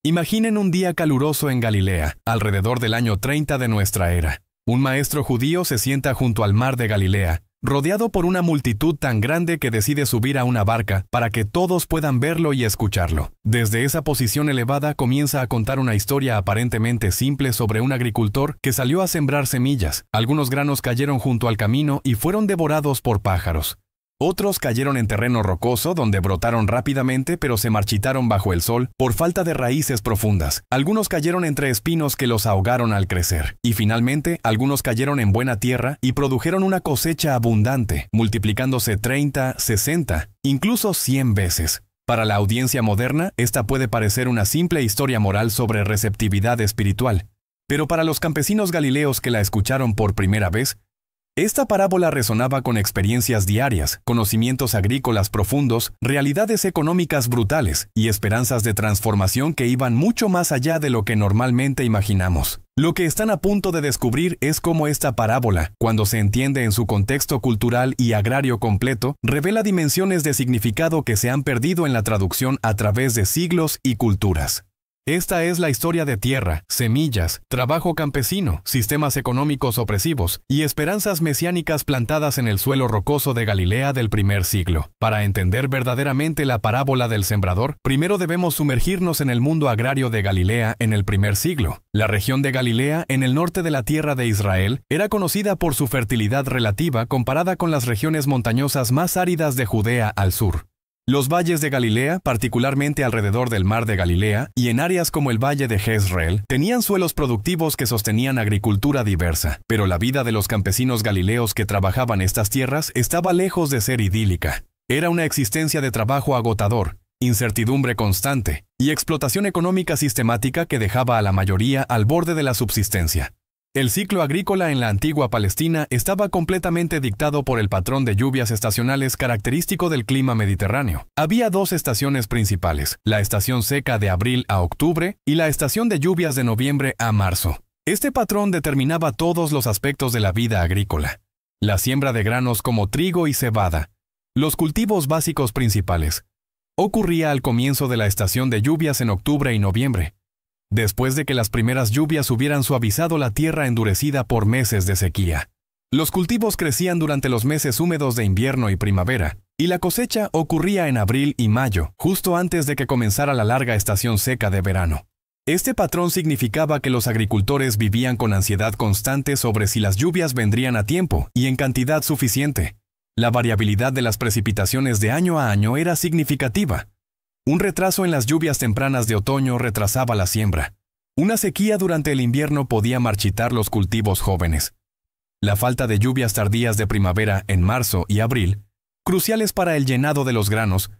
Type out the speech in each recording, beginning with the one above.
Imaginen un día caluroso en Galilea, alrededor del año 30 de nuestra era. Un maestro judío se sienta junto al mar de Galilea, rodeado por una multitud tan grande que decide subir a una barca para que todos puedan verlo y escucharlo. Desde esa posición elevada comienza a contar una historia aparentemente simple sobre un agricultor que salió a sembrar semillas. Algunos granos cayeron junto al camino y fueron devorados por pájaros. Otros cayeron en terreno rocoso donde brotaron rápidamente pero se marchitaron bajo el sol por falta de raíces profundas. Algunos cayeron entre espinos que los ahogaron al crecer. Y finalmente, algunos cayeron en buena tierra y produjeron una cosecha abundante, multiplicándose 30, 60, incluso 100 veces. Para la audiencia moderna, esta puede parecer una simple historia moral sobre receptividad espiritual. Pero para los campesinos galileos que la escucharon por primera vez, esta parábola resonaba con experiencias diarias, conocimientos agrícolas profundos, realidades económicas brutales y esperanzas de transformación que iban mucho más allá de lo que normalmente imaginamos. Lo que están a punto de descubrir es cómo esta parábola, cuando se entiende en su contexto cultural y agrario completo, revela dimensiones de significado que se han perdido en la traducción a través de siglos y culturas. Esta es la historia de tierra, semillas, trabajo campesino, sistemas económicos opresivos y esperanzas mesiánicas plantadas en el suelo rocoso de Galilea del primer siglo. Para entender verdaderamente la parábola del sembrador, primero debemos sumergirnos en el mundo agrario de Galilea en el primer siglo. La región de Galilea, en el norte de la tierra de Israel, era conocida por su fertilidad relativa comparada con las regiones montañosas más áridas de Judea al sur. Los valles de Galilea, particularmente alrededor del mar de Galilea y en áreas como el valle de Jezreel, tenían suelos productivos que sostenían agricultura diversa, pero la vida de los campesinos galileos que trabajaban estas tierras estaba lejos de ser idílica. Era una existencia de trabajo agotador, incertidumbre constante y explotación económica sistemática que dejaba a la mayoría al borde de la subsistencia. El ciclo agrícola en la antigua Palestina estaba completamente dictado por el patrón de lluvias estacionales característico del clima mediterráneo. Había dos estaciones principales, la estación seca de abril a octubre y la estación de lluvias de noviembre a marzo. Este patrón determinaba todos los aspectos de la vida agrícola. La siembra de granos como trigo y cebada, los cultivos básicos principales, ocurría al comienzo de la estación de lluvias en octubre y noviembre, después de que las primeras lluvias hubieran suavizado la tierra endurecida por meses de sequía. Los cultivos crecían durante los meses húmedos de invierno y primavera, y la cosecha ocurría en abril y mayo, justo antes de que comenzara la larga estación seca de verano. Este patrón significaba que los agricultores vivían con ansiedad constante sobre si las lluvias vendrían a tiempo y en cantidad suficiente. La variabilidad de las precipitaciones de año a año era significativa. Un retraso en las lluvias tempranas de otoño retrasaba la siembra. Una sequía durante el invierno podía marchitar los cultivos jóvenes. La falta de lluvias tardías de primavera en marzo y abril, cruciales para el llenado de los granos,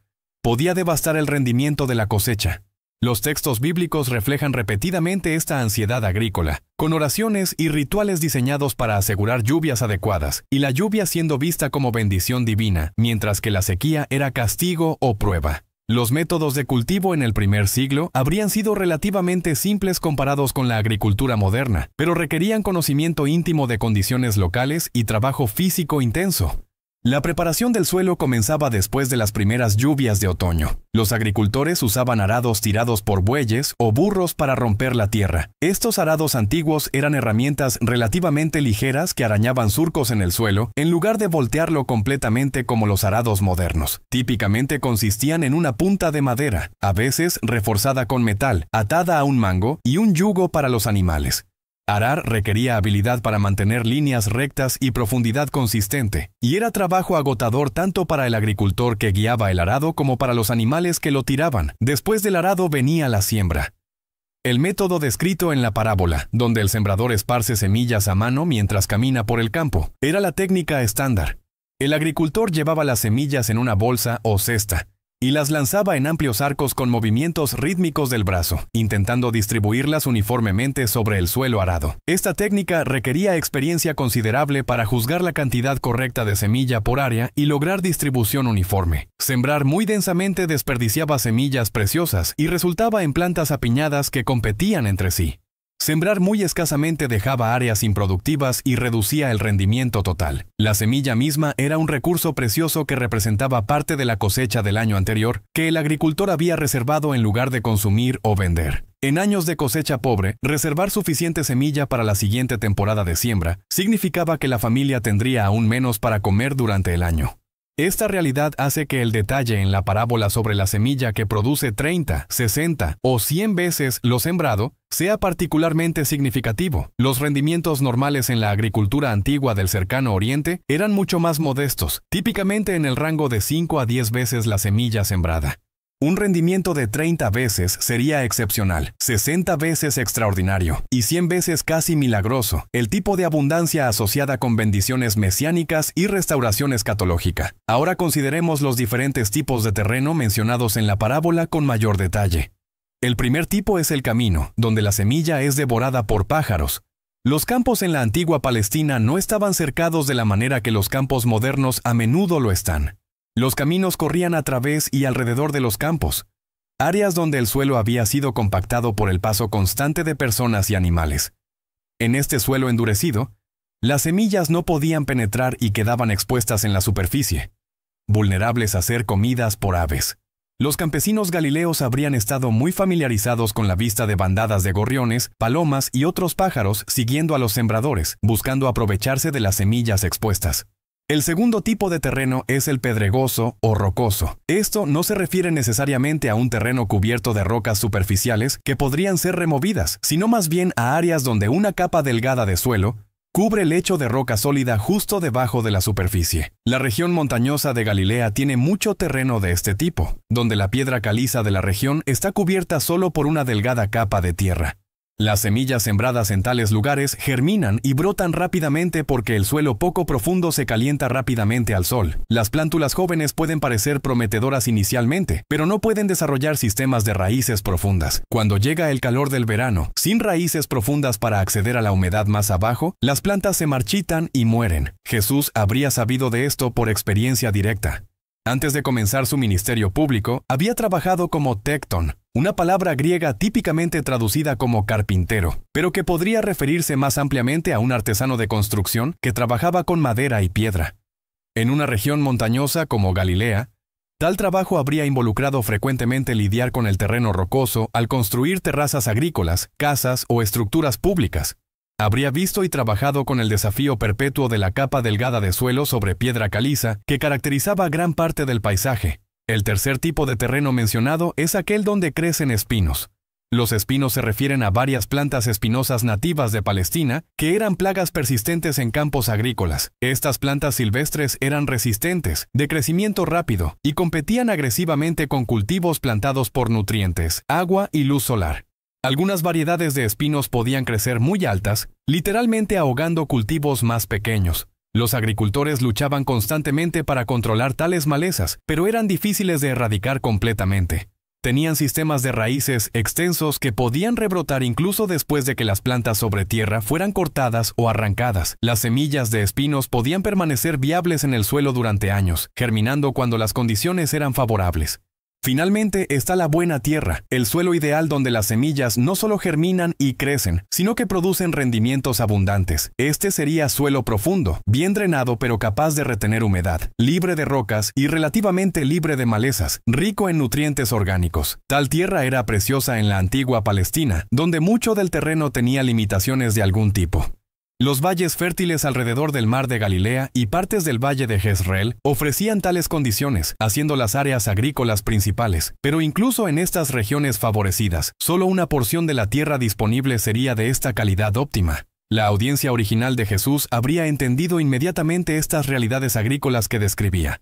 podía devastar el rendimiento de la cosecha. Los textos bíblicos reflejan repetidamente esta ansiedad agrícola, con oraciones y rituales diseñados para asegurar lluvias adecuadas, y la lluvia siendo vista como bendición divina, mientras que la sequía era castigo o prueba. Los métodos de cultivo en el primer siglo habrían sido relativamente simples comparados con la agricultura moderna, pero requerían conocimiento íntimo de condiciones locales y trabajo físico intenso. La preparación del suelo comenzaba después de las primeras lluvias de otoño. Los agricultores usaban arados tirados por bueyes o burros para romper la tierra. Estos arados antiguos eran herramientas relativamente ligeras que arañaban surcos en el suelo, en lugar de voltearlo completamente como los arados modernos. Típicamente consistían en una punta de madera, a veces reforzada con metal, atada a un mango y un yugo para los animales. Arar requería habilidad para mantener líneas rectas y profundidad consistente, y era trabajo agotador tanto para el agricultor que guiaba el arado como para los animales que lo tiraban. Después del arado venía la siembra. El método descrito en la parábola, donde el sembrador esparce semillas a mano mientras camina por el campo, era la técnica estándar. El agricultor llevaba las semillas en una bolsa o cesta, y las lanzaba en amplios arcos con movimientos rítmicos del brazo, intentando distribuirlas uniformemente sobre el suelo arado. Esta técnica requería experiencia considerable para juzgar la cantidad correcta de semilla por área y lograr distribución uniforme. Sembrar muy densamente desperdiciaba semillas preciosas y resultaba en plantas apiñadas que competían entre sí. Sembrar muy escasamente dejaba áreas improductivas y reducía el rendimiento total. La semilla misma era un recurso precioso que representaba parte de la cosecha del año anterior que el agricultor había reservado en lugar de consumir o vender. En años de cosecha pobre, reservar suficiente semilla para la siguiente temporada de siembra significaba que la familia tendría aún menos para comer durante el año. Esta realidad hace que el detalle en la parábola sobre la semilla que produce 30, 60 o 100 veces lo sembrado sea particularmente significativo. Los rendimientos normales en la agricultura antigua del cercano Oriente eran mucho más modestos, típicamente en el rango de 5 a 10 veces la semilla sembrada. Un rendimiento de 30 veces sería excepcional, 60 veces extraordinario y 100 veces casi milagroso, el tipo de abundancia asociada con bendiciones mesiánicas y restauración escatológica. Ahora consideremos los diferentes tipos de terreno mencionados en la parábola con mayor detalle. El primer tipo es el camino, donde la semilla es devorada por pájaros. Los campos en la antigua Palestina no estaban cercados de la manera que los campos modernos a menudo lo están. Los caminos corrían a través y alrededor de los campos, áreas donde el suelo había sido compactado por el paso constante de personas y animales. En este suelo endurecido, las semillas no podían penetrar y quedaban expuestas en la superficie, vulnerables a ser comidas por aves. Los campesinos galileos habrían estado muy familiarizados con la vista de bandadas de gorriones, palomas y otros pájaros siguiendo a los sembradores, buscando aprovecharse de las semillas expuestas. El segundo tipo de terreno es el pedregoso o rocoso. Esto no se refiere necesariamente a un terreno cubierto de rocas superficiales que podrían ser removidas, sino más bien a áreas donde una capa delgada de suelo cubre el lecho de roca sólida justo debajo de la superficie. La región montañosa de Galilea tiene mucho terreno de este tipo, donde la piedra caliza de la región está cubierta solo por una delgada capa de tierra. Las semillas sembradas en tales lugares germinan y brotan rápidamente porque el suelo poco profundo se calienta rápidamente al sol. Las plántulas jóvenes pueden parecer prometedoras inicialmente, pero no pueden desarrollar sistemas de raíces profundas. Cuando llega el calor del verano, sin raíces profundas para acceder a la humedad más abajo, las plantas se marchitan y mueren. Jesús habría sabido de esto por experiencia directa. Antes de comenzar su ministerio público, había trabajado como tecton, una palabra griega típicamente traducida como carpintero, pero que podría referirse más ampliamente a un artesano de construcción que trabajaba con madera y piedra. En una región montañosa como Galilea, tal trabajo habría involucrado frecuentemente lidiar con el terreno rocoso al construir terrazas agrícolas, casas o estructuras públicas. Habría visto y trabajado con el desafío perpetuo de la capa delgada de suelo sobre piedra caliza que caracterizaba gran parte del paisaje. El tercer tipo de terreno mencionado es aquel donde crecen espinos. Los espinos se refieren a varias plantas espinosas nativas de Palestina que eran plagas persistentes en campos agrícolas. Estas plantas silvestres eran resistentes, de crecimiento rápido, y competían agresivamente con cultivos plantados por nutrientes, agua y luz solar. Algunas variedades de espinos podían crecer muy altas, literalmente ahogando cultivos más pequeños. Los agricultores luchaban constantemente para controlar tales malezas, pero eran difíciles de erradicar completamente. Tenían sistemas de raíces extensos que podían rebrotar incluso después de que las plantas sobre tierra fueran cortadas o arrancadas. Las semillas de espinos podían permanecer viables en el suelo durante años, germinando cuando las condiciones eran favorables. Finalmente está la buena tierra, el suelo ideal donde las semillas no solo germinan y crecen, sino que producen rendimientos abundantes. Este sería suelo profundo, bien drenado pero capaz de retener humedad, libre de rocas y relativamente libre de malezas, rico en nutrientes orgánicos. Tal tierra era preciosa en la antigua Palestina, donde mucho del terreno tenía limitaciones de algún tipo. Los valles fértiles alrededor del mar de Galilea y partes del valle de Jezreel ofrecían tales condiciones, haciendo las áreas agrícolas principales. Pero incluso en estas regiones favorecidas, solo una porción de la tierra disponible sería de esta calidad óptima. La audiencia original de Jesús habría entendido inmediatamente estas realidades agrícolas que describía.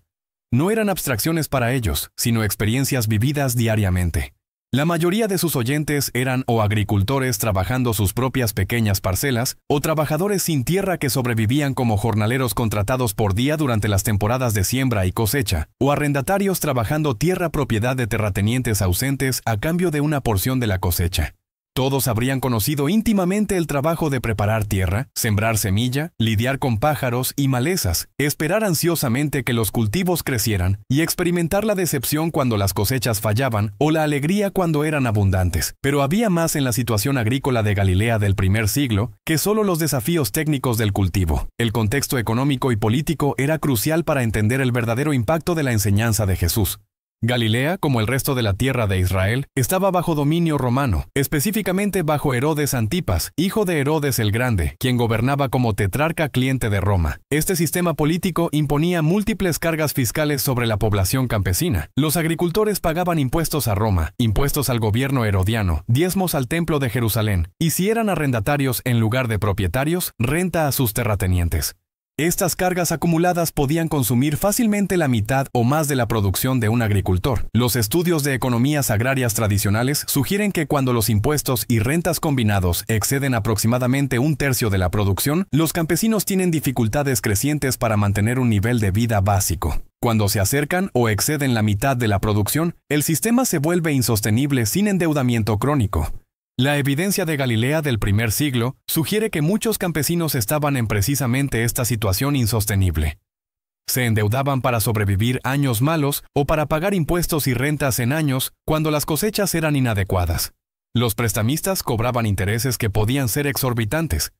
No eran abstracciones para ellos, sino experiencias vividas diariamente. La mayoría de sus oyentes eran o agricultores trabajando sus propias pequeñas parcelas, o trabajadores sin tierra que sobrevivían como jornaleros contratados por día durante las temporadas de siembra y cosecha, o arrendatarios trabajando tierra propiedad de terratenientes ausentes a cambio de una porción de la cosecha. Todos habrían conocido íntimamente el trabajo de preparar tierra, sembrar semilla, lidiar con pájaros y malezas, esperar ansiosamente que los cultivos crecieran y experimentar la decepción cuando las cosechas fallaban o la alegría cuando eran abundantes. Pero había más en la situación agrícola de Galilea del primer siglo que solo los desafíos técnicos del cultivo. El contexto económico y político era crucial para entender el verdadero impacto de la enseñanza de Jesús. Galilea, como el resto de la tierra de Israel, estaba bajo dominio romano, específicamente bajo Herodes Antipas, hijo de Herodes el Grande, quien gobernaba como tetrarca cliente de Roma. Este sistema político imponía múltiples cargas fiscales sobre la población campesina. Los agricultores pagaban impuestos a Roma, impuestos al gobierno herodiano, diezmos al templo de Jerusalén, y si eran arrendatarios en lugar de propietarios, renta a sus terratenientes. Estas cargas acumuladas podían consumir fácilmente la mitad o más de la producción de un agricultor. Los estudios de economías agrarias tradicionales sugieren que cuando los impuestos y rentas combinados exceden aproximadamente un tercio de la producción, los campesinos tienen dificultades crecientes para mantener un nivel de vida básico. Cuando se acercan o exceden la mitad de la producción, el sistema se vuelve insostenible sin endeudamiento crónico. La evidencia de Galilea del primer siglo sugiere que muchos campesinos estaban en precisamente esta situación insostenible. Se endeudaban para sobrevivir años malos o para pagar impuestos y rentas en años cuando las cosechas eran inadecuadas. Los prestamistas cobraban intereses que podían ser exorbitantes.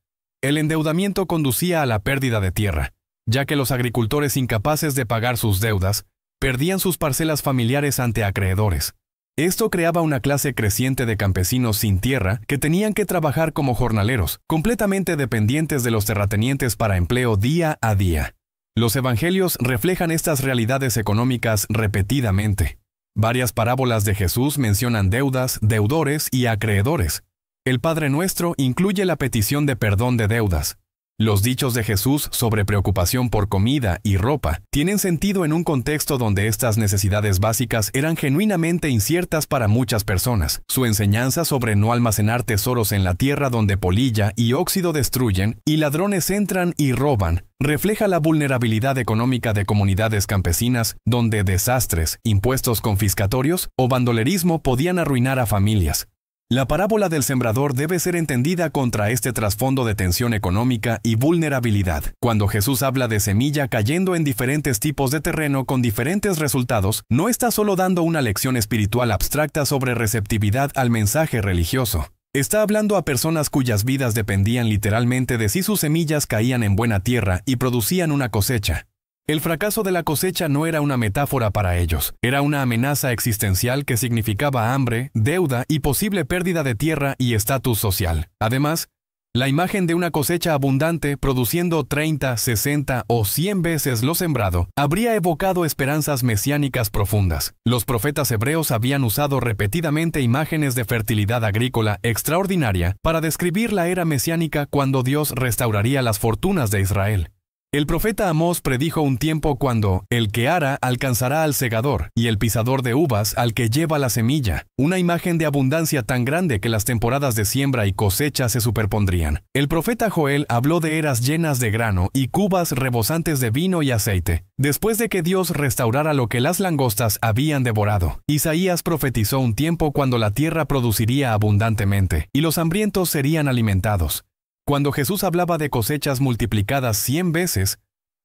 El endeudamiento conducía a la pérdida de tierra, ya que los agricultores incapaces de pagar sus deudas perdían sus parcelas familiares ante acreedores. Esto creaba una clase creciente de campesinos sin tierra que tenían que trabajar como jornaleros, completamente dependientes de los terratenientes para empleo día a día. Los evangelios reflejan estas realidades económicas repetidamente. Varias parábolas de Jesús mencionan deudas, deudores y acreedores. El Padre Nuestro incluye la petición de perdón de deudas. Los dichos de Jesús sobre preocupación por comida y ropa tienen sentido en un contexto donde estas necesidades básicas eran genuinamente inciertas para muchas personas. Su enseñanza sobre no almacenar tesoros en la tierra donde polilla y óxido destruyen y ladrones entran y roban, refleja la vulnerabilidad económica de comunidades campesinas donde desastres, impuestos confiscatorios o bandolerismo podían arruinar a familias. La parábola del sembrador debe ser entendida contra este trasfondo de tensión económica y vulnerabilidad. Cuando Jesús habla de semilla cayendo en diferentes tipos de terreno con diferentes resultados, no está solo dando una lección espiritual abstracta sobre receptividad al mensaje religioso. Está hablando a personas cuyas vidas dependían literalmente de si sus semillas caían en buena tierra y producían una cosecha. El fracaso de la cosecha no era una metáfora para ellos, era una amenaza existencial que significaba hambre, deuda y posible pérdida de tierra y estatus social. Además, la imagen de una cosecha abundante produciendo 30, 60 o 100 veces lo sembrado habría evocado esperanzas mesiánicas profundas. Los profetas hebreos habían usado repetidamente imágenes de fertilidad agrícola extraordinaria para describir la era mesiánica cuando Dios restauraría las fortunas de Israel. El profeta Amós predijo un tiempo cuando el que ara alcanzará al segador y el pisador de uvas al que lleva la semilla, una imagen de abundancia tan grande que las temporadas de siembra y cosecha se superpondrían. El profeta Joel habló de eras llenas de grano y cubas rebosantes de vino y aceite, después de que Dios restaurara lo que las langostas habían devorado. Isaías profetizó un tiempo cuando la tierra produciría abundantemente y los hambrientos serían alimentados. Cuando Jesús hablaba de cosechas multiplicadas 100 veces,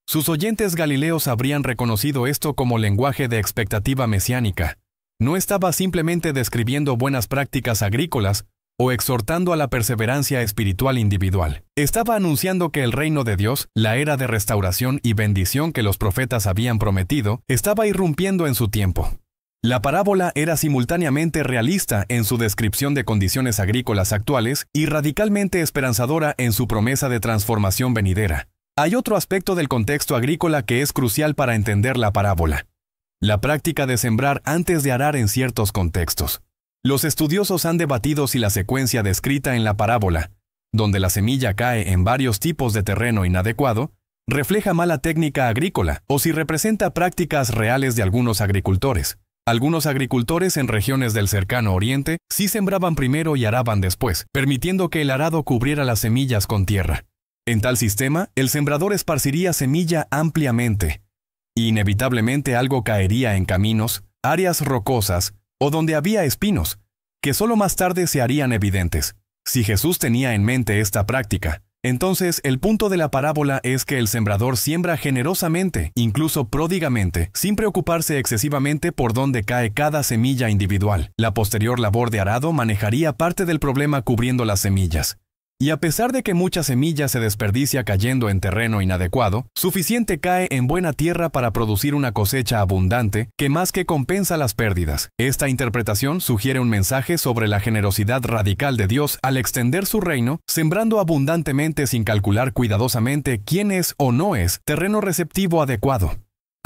sus oyentes galileos habrían reconocido esto como lenguaje de expectativa mesiánica. No estaba simplemente describiendo buenas prácticas agrícolas o exhortando a la perseverancia espiritual individual. Estaba anunciando que el reino de Dios, la era de restauración y bendición que los profetas habían prometido, estaba irrumpiendo en su tiempo. La parábola era simultáneamente realista en su descripción de condiciones agrícolas actuales y radicalmente esperanzadora en su promesa de transformación venidera. Hay otro aspecto del contexto agrícola que es crucial para entender la parábola: la práctica de sembrar antes de arar en ciertos contextos. Los estudiosos han debatido si la secuencia descrita en la parábola, donde la semilla cae en varios tipos de terreno inadecuado, refleja mala técnica agrícola o si representa prácticas reales de algunos agricultores. Algunos agricultores en regiones del cercano oriente sí sembraban primero y araban después, permitiendo que el arado cubriera las semillas con tierra. En tal sistema, el sembrador esparciría semilla ampliamente, y inevitablemente algo caería en caminos, áreas rocosas o donde había espinos, que solo más tarde se harían evidentes. Si Jesús tenía en mente esta práctica, entonces el punto de la parábola es que el sembrador siembra generosamente, incluso pródigamente, sin preocuparse excesivamente por dónde cae cada semilla individual. La posterior labor de arado manejaría parte del problema cubriendo las semillas. Y a pesar de que mucha semilla se desperdicia cayendo en terreno inadecuado, suficiente cae en buena tierra para producir una cosecha abundante que más que compensa las pérdidas. Esta interpretación sugiere un mensaje sobre la generosidad radical de Dios al extender su reino, sembrando abundantemente sin calcular cuidadosamente quién es o no es terreno receptivo adecuado.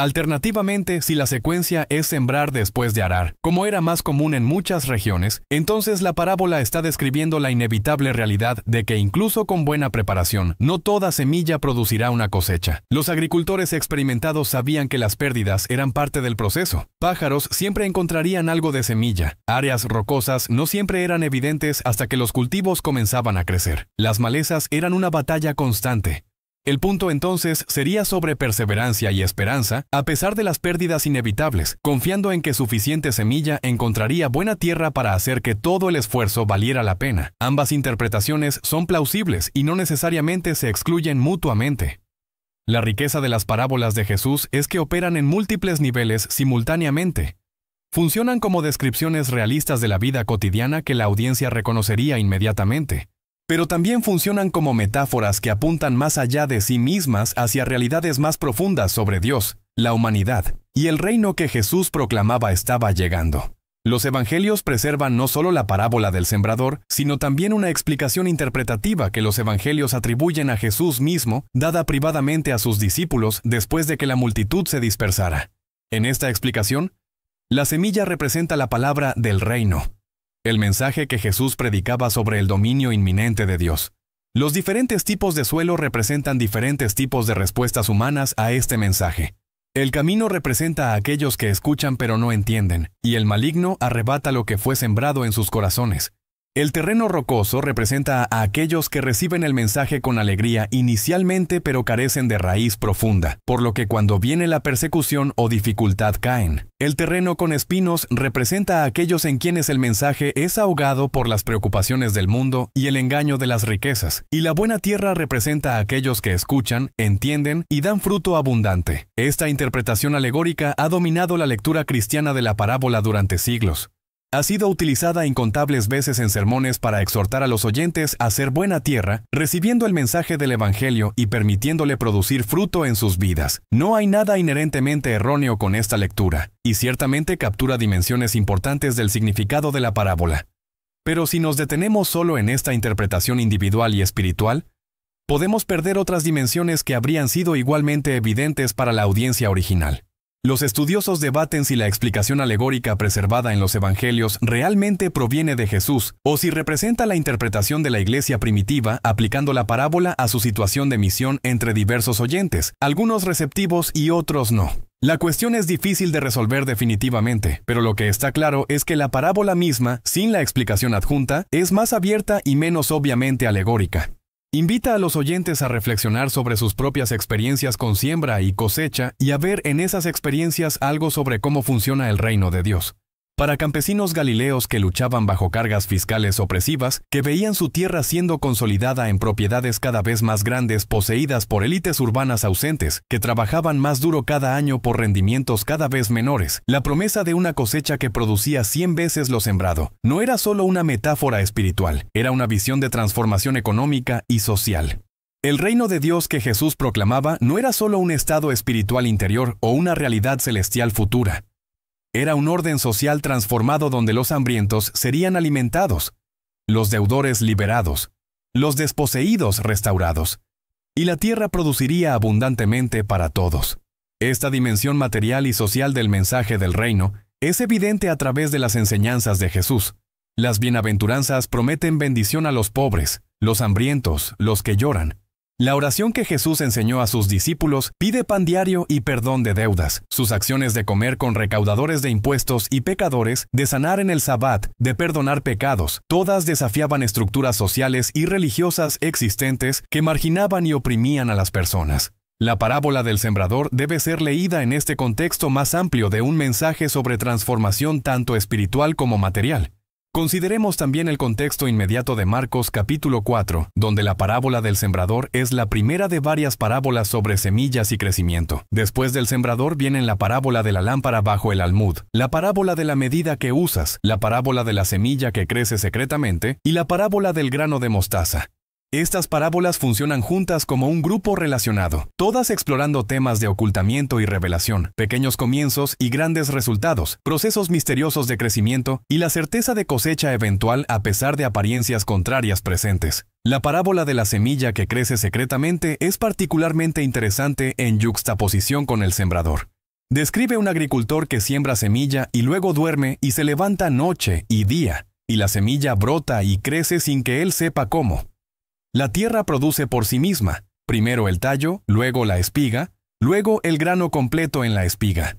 Alternativamente, si la secuencia es sembrar después de arar, como era más común en muchas regiones, entonces la parábola está describiendo la inevitable realidad de que incluso con buena preparación, no toda semilla producirá una cosecha. Los agricultores experimentados sabían que las pérdidas eran parte del proceso. Pájaros siempre encontrarían algo de semilla. Áreas rocosas no siempre eran evidentes hasta que los cultivos comenzaban a crecer. Las malezas eran una batalla constante. El punto entonces sería sobre perseverancia y esperanza, a pesar de las pérdidas inevitables, confiando en que suficiente semilla encontraría buena tierra para hacer que todo el esfuerzo valiera la pena. Ambas interpretaciones son plausibles y no necesariamente se excluyen mutuamente. La riqueza de las parábolas de Jesús es que operan en múltiples niveles simultáneamente. Funcionan como descripciones realistas de la vida cotidiana que la audiencia reconocería inmediatamente. Pero también funcionan como metáforas que apuntan más allá de sí mismas hacia realidades más profundas sobre Dios, la humanidad, y el reino que Jesús proclamaba estaba llegando. Los evangelios preservan no solo la parábola del sembrador, sino también una explicación interpretativa que los evangelios atribuyen a Jesús mismo, dada privadamente a sus discípulos después de que la multitud se dispersara. En esta explicación, la semilla representa la palabra del reino, el mensaje que Jesús predicaba sobre el dominio inminente de Dios. Los diferentes tipos de suelo representan diferentes tipos de respuestas humanas a este mensaje. El camino representa a aquellos que escuchan pero no entienden, y el maligno arrebata lo que fue sembrado en sus corazones. El terreno rocoso representa a aquellos que reciben el mensaje con alegría inicialmente pero carecen de raíz profunda, por lo que cuando viene la persecución o dificultad caen. El terreno con espinos representa a aquellos en quienes el mensaje es ahogado por las preocupaciones del mundo y el engaño de las riquezas, y la buena tierra representa a aquellos que escuchan, entienden y dan fruto abundante. Esta interpretación alegórica ha dominado la lectura cristiana de la parábola durante siglos. Ha sido utilizada incontables veces en sermones para exhortar a los oyentes a ser buena tierra, recibiendo el mensaje del Evangelio y permitiéndole producir fruto en sus vidas. No hay nada inherentemente erróneo con esta lectura, y ciertamente captura dimensiones importantes del significado de la parábola. Pero si nos detenemos solo en esta interpretación individual y espiritual, podemos perder otras dimensiones que habrían sido igualmente evidentes para la audiencia original. Los estudiosos debaten si la explicación alegórica preservada en los evangelios realmente proviene de Jesús, o si representa la interpretación de la iglesia primitiva aplicando la parábola a su situación de misión entre diversos oyentes, algunos receptivos y otros no. La cuestión es difícil de resolver definitivamente, pero lo que está claro es que la parábola misma, sin la explicación adjunta, es más abierta y menos obviamente alegórica. Invita a los oyentes a reflexionar sobre sus propias experiencias con siembra y cosecha y a ver en esas experiencias algo sobre cómo funciona el reino de Dios. Para campesinos galileos que luchaban bajo cargas fiscales opresivas, que veían su tierra siendo consolidada en propiedades cada vez más grandes poseídas por élites urbanas ausentes, que trabajaban más duro cada año por rendimientos cada vez menores, la promesa de una cosecha que producía 100 veces lo sembrado no era solo una metáfora espiritual, era una visión de transformación económica y social. El reino de Dios que Jesús proclamaba no era solo un estado espiritual interior o una realidad celestial futura. Era un orden social transformado donde los hambrientos serían alimentados, los deudores liberados, los desposeídos restaurados, y la tierra produciría abundantemente para todos. Esta dimensión material y social del mensaje del reino es evidente a través de las enseñanzas de Jesús. Las bienaventuranzas prometen bendición a los pobres, los hambrientos, los que lloran. La oración que Jesús enseñó a sus discípulos pide pan diario y perdón de deudas. Sus acciones de comer con recaudadores de impuestos y pecadores, de sanar en el Sabbat, de perdonar pecados, todas desafiaban estructuras sociales y religiosas existentes que marginaban y oprimían a las personas. La parábola del sembrador debe ser leída en este contexto más amplio de un mensaje sobre transformación tanto espiritual como material. Consideremos también el contexto inmediato de Marcos capítulo 4, donde la parábola del sembrador es la primera de varias parábolas sobre semillas y crecimiento. Después del sembrador vienen la parábola de la lámpara bajo el almud, la parábola de la medida que usas, la parábola de la semilla que crece secretamente y la parábola del grano de mostaza. Estas parábolas funcionan juntas como un grupo relacionado, todas explorando temas de ocultamiento y revelación, pequeños comienzos y grandes resultados, procesos misteriosos de crecimiento y la certeza de cosecha eventual a pesar de apariencias contrarias presentes. La parábola de la semilla que crece secretamente es particularmente interesante en yuxtaposición con el sembrador. Describe un agricultor que siembra semilla y luego duerme y se levanta noche y día, y la semilla brota y crece sin que él sepa cómo. La tierra produce por sí misma, primero el tallo, luego la espiga, luego el grano completo en la espiga.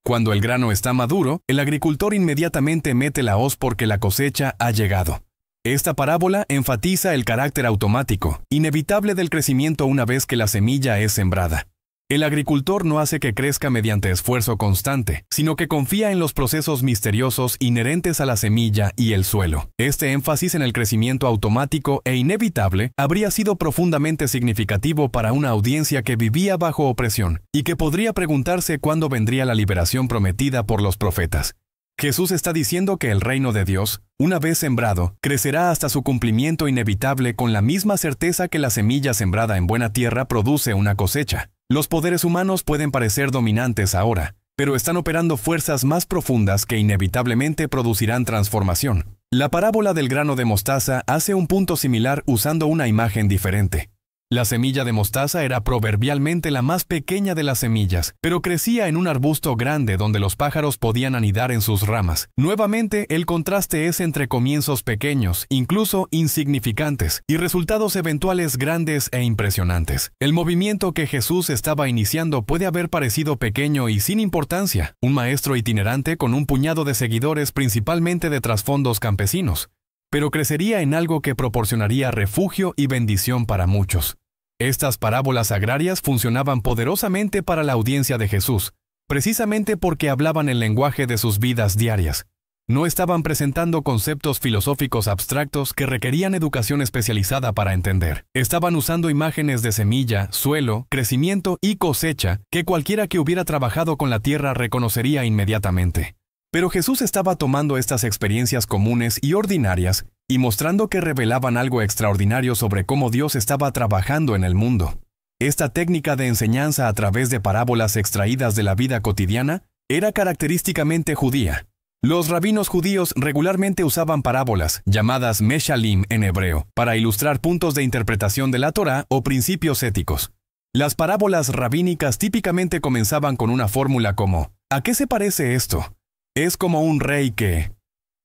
Cuando el grano está maduro, el agricultor inmediatamente mete la hoz porque la cosecha ha llegado. Esta parábola enfatiza el carácter automático, inevitable del crecimiento una vez que la semilla es sembrada. El agricultor no hace que crezca mediante esfuerzo constante, sino que confía en los procesos misteriosos inherentes a la semilla y el suelo. Este énfasis en el crecimiento automático e inevitable habría sido profundamente significativo para una audiencia que vivía bajo opresión y que podría preguntarse cuándo vendría la liberación prometida por los profetas. Jesús está diciendo que el reino de Dios, una vez sembrado, crecerá hasta su cumplimiento inevitable con la misma certeza que la semilla sembrada en buena tierra produce una cosecha. Los poderes humanos pueden parecer dominantes ahora, pero están operando fuerzas más profundas que inevitablemente producirán transformación. La parábola del grano de mostaza hace un punto similar usando una imagen diferente. La semilla de mostaza era proverbialmente la más pequeña de las semillas, pero crecía en un arbusto grande donde los pájaros podían anidar en sus ramas. Nuevamente, el contraste es entre comienzos pequeños, incluso insignificantes, y resultados eventuales grandes e impresionantes. El movimiento que Jesús estaba iniciando puede haber parecido pequeño y sin importancia, un maestro itinerante con un puñado de seguidores principalmente de trasfondos campesinos, pero crecería en algo que proporcionaría refugio y bendición para muchos. Estas parábolas agrarias funcionaban poderosamente para la audiencia de Jesús, precisamente porque hablaban el lenguaje de sus vidas diarias. No estaban presentando conceptos filosóficos abstractos que requerían educación especializada para entender. Estaban usando imágenes de semilla, suelo, crecimiento y cosecha que cualquiera que hubiera trabajado con la tierra reconocería inmediatamente. Pero Jesús estaba tomando estas experiencias comunes y ordinarias y mostrando que revelaban algo extraordinario sobre cómo Dios estaba trabajando en el mundo. Esta técnica de enseñanza a través de parábolas extraídas de la vida cotidiana era característicamente judía. Los rabinos judíos regularmente usaban parábolas, llamadas meshalim en hebreo, para ilustrar puntos de interpretación de la Torá o principios éticos. Las parábolas rabínicas típicamente comenzaban con una fórmula como ¿a qué se parece esto? Es como un rey que...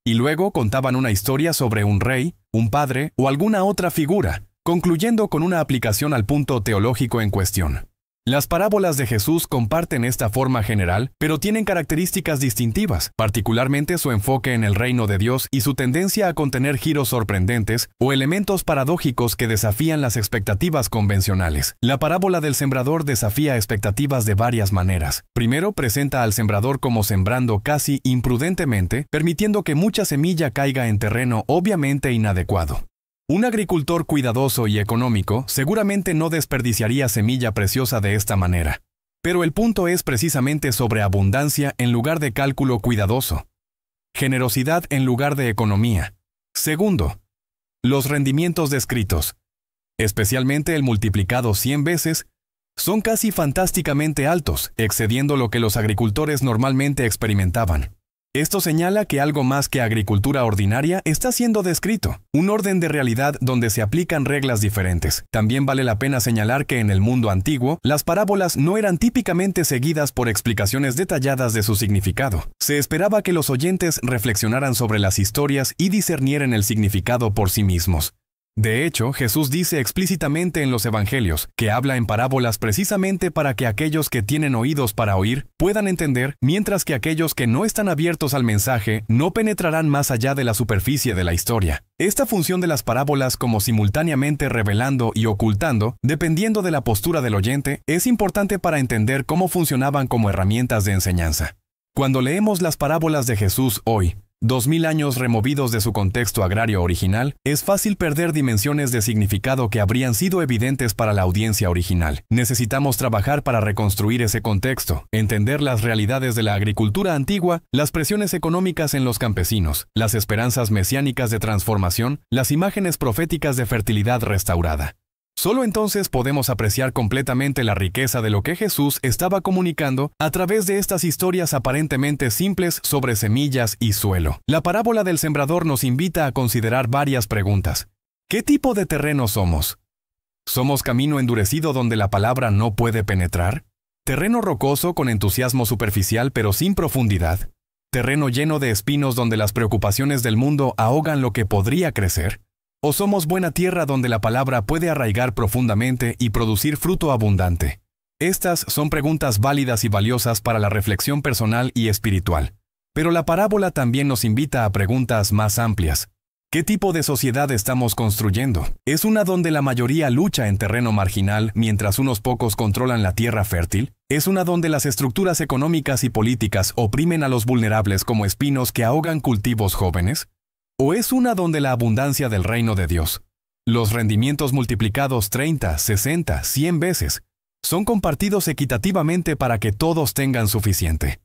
Y luego contaban una historia sobre un rey, un padre o alguna otra figura, concluyendo con una aplicación al punto teológico en cuestión. Las parábolas de Jesús comparten esta forma general, pero tienen características distintivas, particularmente su enfoque en el reino de Dios y su tendencia a contener giros sorprendentes o elementos paradójicos que desafían las expectativas convencionales. La parábola del sembrador desafía expectativas de varias maneras. Primero, presenta al sembrador como sembrando casi imprudentemente, permitiendo que mucha semilla caiga en terreno obviamente inadecuado. Un agricultor cuidadoso y económico seguramente no desperdiciaría semilla preciosa de esta manera. Pero el punto es precisamente sobre abundancia en lugar de cálculo cuidadoso. Generosidad en lugar de economía. Segundo, los rendimientos descritos, especialmente el multiplicado 100 veces, son casi fantásticamente altos, excediendo lo que los agricultores normalmente experimentaban. Esto señala que algo más que agricultura ordinaria está siendo descrito, un orden de realidad donde se aplican reglas diferentes. También vale la pena señalar que en el mundo antiguo, las parábolas no eran típicamente seguidas por explicaciones detalladas de su significado. Se esperaba que los oyentes reflexionaran sobre las historias y discernieran el significado por sí mismos. De hecho, Jesús dice explícitamente en los Evangelios que habla en parábolas precisamente para que aquellos que tienen oídos para oír puedan entender, mientras que aquellos que no están abiertos al mensaje no penetrarán más allá de la superficie de la historia. Esta función de las parábolas como simultáneamente revelando y ocultando, dependiendo de la postura del oyente, es importante para entender cómo funcionaban como herramientas de enseñanza. Cuando leemos las parábolas de Jesús hoy, 2000 años removidos de su contexto agrario original, es fácil perder dimensiones de significado que habrían sido evidentes para la audiencia original. Necesitamos trabajar para reconstruir ese contexto, entender las realidades de la agricultura antigua, las presiones económicas en los campesinos, las esperanzas mesiánicas de transformación, las imágenes proféticas de fertilidad restaurada. Solo entonces podemos apreciar completamente la riqueza de lo que Jesús estaba comunicando a través de estas historias aparentemente simples sobre semillas y suelo. La parábola del sembrador nos invita a considerar varias preguntas. ¿Qué tipo de terreno somos? ¿Somos camino endurecido donde la palabra no puede penetrar? ¿Terreno rocoso con entusiasmo superficial pero sin profundidad? ¿Terreno lleno de espinos donde las preocupaciones del mundo ahogan lo que podría crecer? ¿O somos buena tierra donde la palabra puede arraigar profundamente y producir fruto abundante? Estas son preguntas válidas y valiosas para la reflexión personal y espiritual. Pero la parábola también nos invita a preguntas más amplias. ¿Qué tipo de sociedad estamos construyendo? ¿Es una donde la mayoría lucha en terreno marginal mientras unos pocos controlan la tierra fértil? ¿Es una donde las estructuras económicas y políticas oprimen a los vulnerables como espinos que ahogan cultivos jóvenes? ¿O es una donde la abundancia del reino de Dios, los rendimientos multiplicados 30, 60, 100 veces, son compartidos equitativamente para que todos tengan suficiente?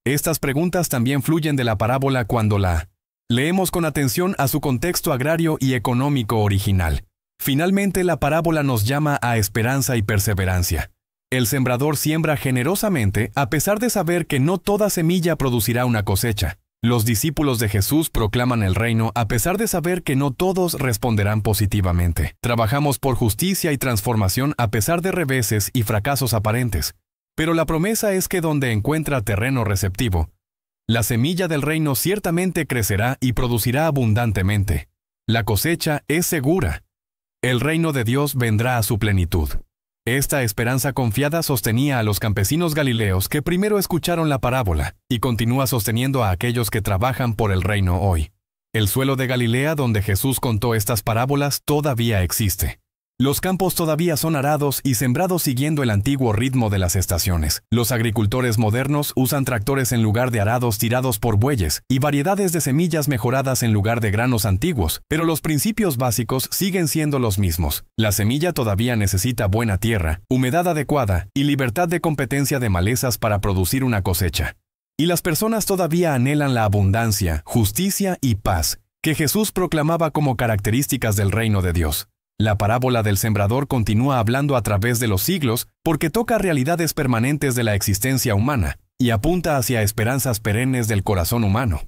Estas preguntas también fluyen de la parábola cuando la leemos con atención a su contexto agrario y económico original. Finalmente, la parábola nos llama a esperanza y perseverancia. El sembrador siembra generosamente a pesar de saber que no toda semilla producirá una cosecha. Los discípulos de Jesús proclaman el reino a pesar de saber que no todos responderán positivamente. Trabajamos por justicia y transformación a pesar de reveses y fracasos aparentes. Pero la promesa es que donde encuentra terreno receptivo, la semilla del reino ciertamente crecerá y producirá abundantemente. La cosecha es segura. El reino de Dios vendrá a su plenitud. Esta esperanza confiada sostenía a los campesinos galileos que primero escucharon la parábola y continúa sosteniendo a aquellos que trabajan por el reino hoy. El suelo de Galilea donde Jesús contó estas parábolas todavía existe. Los campos todavía son arados y sembrados siguiendo el antiguo ritmo de las estaciones. Los agricultores modernos usan tractores en lugar de arados tirados por bueyes y variedades de semillas mejoradas en lugar de granos antiguos, pero los principios básicos siguen siendo los mismos. La semilla todavía necesita buena tierra, humedad adecuada y libertad de competencia de malezas para producir una cosecha. Y las personas todavía anhelan la abundancia, justicia y paz que Jesús proclamaba como características del reino de Dios. La parábola del sembrador continúa hablando a través de los siglos porque toca realidades permanentes de la existencia humana y apunta hacia esperanzas perennes del corazón humano.